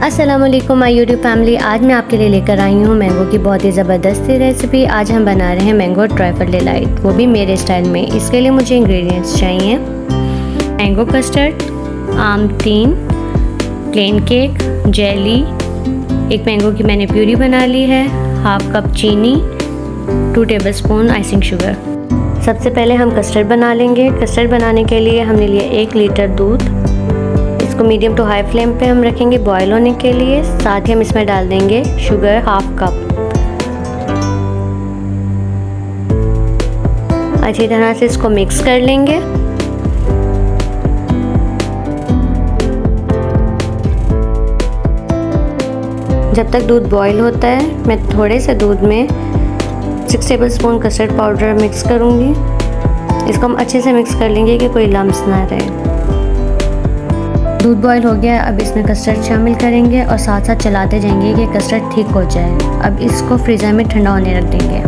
अस्सलाम वालेकुम my YouTube family. आज मैं आपके लिए लेकर आई हूँ मैंगो की बहुत ही ज़बरदस्त रेसिपी। आज हम बना रहे हैं मैंगो ट्राइफल डिलाइट, वो भी मेरे स्टाइल में। इसके लिए मुझे इंग्रेडिएंट्स चाहिए मैंगो कस्टर्ड, आम 3, प्लेन केक, जेली, एक मैंगो की मैंने प्यूरी बना ली है, हाफ कप चीनी, 2 टेबलस्पून आइसिंग शुगर। सबसे पहले हम कस्टर्ड बना लेंगे। कस्टर्ड बनाने के लिए हमने लिया 1 लीटर दूध। इसको मीडियम टू हाई फ्लेम पे हम रखेंगे बॉईल होने के लिए। साथ ही हम इसमें डाल देंगे शुगर हाफ कप। अच्छी तरह से इसको मिक्स कर लेंगे। जब तक दूध बॉईल होता है मैं थोड़े से दूध में 6 टेबलस्पून कस्टर्ड पाउडर मिक्स करूँगी। इसको हम अच्छे से मिक्स कर लेंगे कि कोई लम्स ना रहे। दूध बॉईल हो गया है, अब इसमें कस्टर्ड शामिल करेंगे और साथ साथ चलाते जाएंगे कि कस्टर्ड ठीक हो जाए। अब इसको फ्रीज़र में ठंडा होने रख देंगे।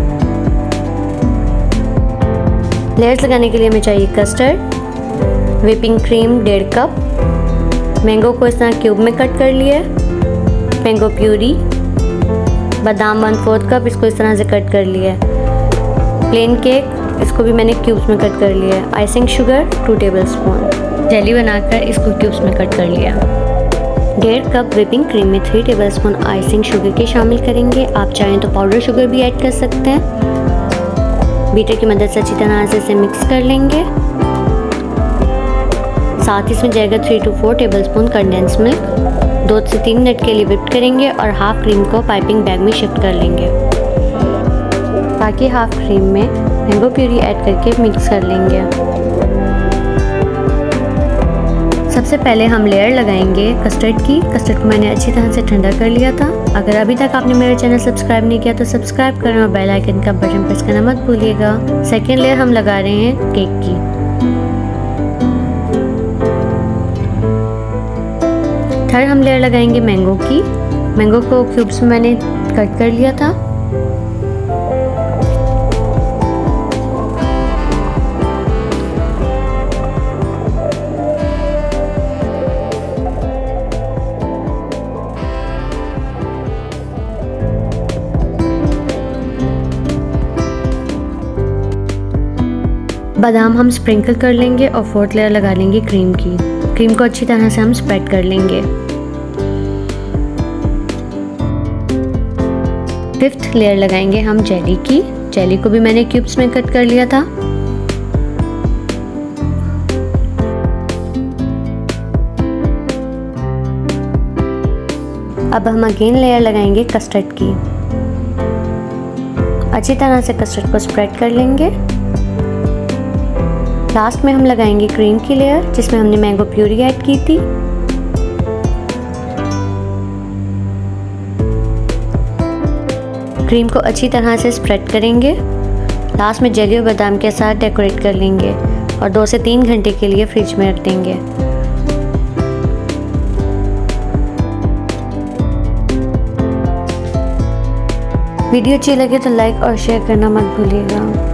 लेयर्स लगाने के लिए हमें चाहिए custard, whipping cream 1.5 cup, mango को इस तरह क्यूब में कट कर लिया, मैंगो प्यूरी, बादाम 1/4 कप, इसको इस तरह से कट कर लिया, प्लेन केक, इसको भी मैंने क्यूब्स में कट कर लिया, आइसिंग शुगर 2 टेबलस्पून, जेली बनाकर इसको क्यूब्स में कट कर लिया। 1.5 कप व्हिपिंग क्रीम में 3 टेबलस्पून आइसिंग शुगर के शामिल करेंगे। आप चाहें तो पाउडर शुगर भी ऐड कर सकते हैं। बीटर की मदद से अच्छी तरह से इसे मिक्स कर लेंगे। साथ ही इसमें जाएगा 3 to 4 टेबलस्पून कंडेंस मिल्क। 2 से 3 मिनट के लिए व्हिप करेंगे और हाफ क्रीम को पाइपिंग बैग में शिफ्ट कर लेंगे। बाकी हाफ क्रीम में मैंगो प्यूरी ऐड करके मिक्स कर लेंगे। सबसे पहले हम लेयर लगाएंगे कस्टर्ड की। कस्टर्ड को मैंने अच्छी तरह से ठंडा कर लिया था। अगर अभी तक आपने मेरा चैनल सब्सक्राइब नहीं किया तो सब्सक्राइब करें और बेल आइकन का बटन प्रेस करना मत भूलिएगा। सेकेंड लेयर हम लगा रहे हैं केक की। थर्ड हम लेयर लगाएंगे मैंगो की। मैंगो को क्यूब्स में मैंने कट कर लिया था। बादाम हम स्प्रिंकल कर लेंगे और 4th लेयर लगा लेंगे क्रीम की। क्रीम को अच्छी तरह से हम स्प्रेड कर लेंगे। 5th लेयर लगाएंगे हम जेली की। जेली को भी मैंने क्यूब्स में कट कर लिया था। अब हम अगेन लेयर लगाएंगे कस्टर्ड की। अच्छी तरह से कस्टर्ड को स्प्रेड कर लेंगे। लास्ट में हम लगाएंगे क्रीम की लेयर जिसमें हमने मैंगो प्यूरी ऐड की थी। क्रीम को अच्छी तरह से स्प्रेड करेंगे। लास्ट में जेली और बादाम के साथ डेकोरेट कर लेंगे और 2 से 3 घंटे के लिए फ्रिज में रख देंगे। वीडियो अच्छी लगे तो लाइक और शेयर करना मत भूलिएगा।